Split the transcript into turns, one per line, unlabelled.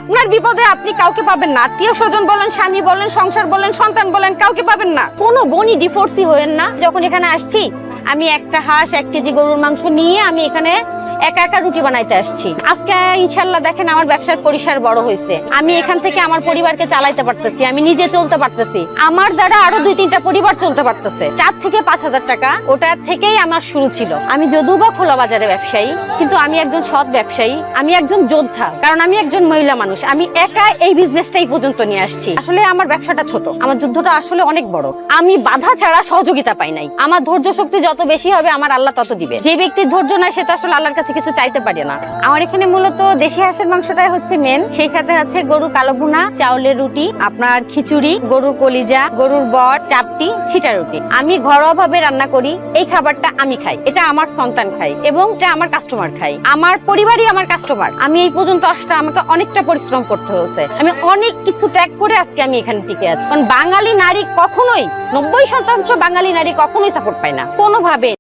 আপনার বিপদে আপনি কাউকে পাবেন না, আত্মীয় স্বজন বলেন, স্বামী বলেন, সংসার বলেন, সন্তান বলেন, কাউকে পাবেন না। কোনো বোনই ডিভোর্সি হয়েন না। যখন এখানে আসছি আমি একটা হাঁস 1 কেজি গরুর মাংস নিয়ে আমি এখানে একা একা রুটি বানাইতে আসছি। আজকে ইনশাল্লাহ দেখেন আমার ব্যবসার পরিসর বড় হয়েছে। আমি এখান থেকে আমার পরিবারকে চালাইতে পারতেছি, আমি নিজে চলতে পারতেছি, আমার দ্বারা আরো 2-3টা পরিবার চলতে পারতেছে। 4 থেকে 5,000 টাকা ওটার থেকেই আমার শুরু ছিল। আমি যদিও বা খোলা বাজারে ব্যবসায়ী, কিন্তু আমি একজন সৎ ব্যবসায়ী, আমি একজন যোদ্ধা, কারণ আমি একজন মহিলা মানুষ। আমি একা এই বিজনেসটাই পর্যন্ত নিয়ে আসছি। আসলে আমার ব্যবসাটা ছোট, আমার যুদ্ধটা আসলে অনেক বড়। আমি বাধা ছাড়া সহযোগিতা পাই নাই। আমার ধৈর্য শক্তি যত বেশি হবে আমার আল্লাহ তত দিবে। যে ব্যক্তির ধৈর্য নাই সে তো আসলে আল্লাহর কাছে কিছু চাইতে পারে না। আমার এখানে মূলত দেশি হাঁসের মাংসটাই হচ্ছে মেন, সেই সাথে আছে গরুর কালো ভুনা, চাউলের রুটি, আপনার খিচুড়ি, গরুর কলিজা, গরুর বট, চাপটি, ছিটা রুটি। আমি ঘরোয়া ভাবে রান্না করি। এই খাবারটা আমি খাই, এটা আমার সন্তান খাই এবং এটা আমার কাস্টমার খাই। আমার পরিবারই আমার কাস্টমার। আমি এই পর্যন্ত আসতে আমাকে অনেকটা পরিশ্রম করতে হয়েছে। আমি অনেক কিছু ত্যাগ করে আজকে আমি এখানে টিকে আছি। কারণ বাঙালি নারী কখনোই 90% বাঙালি নারী কখনোই সাপোর্ট পায় না কোনোভাবে।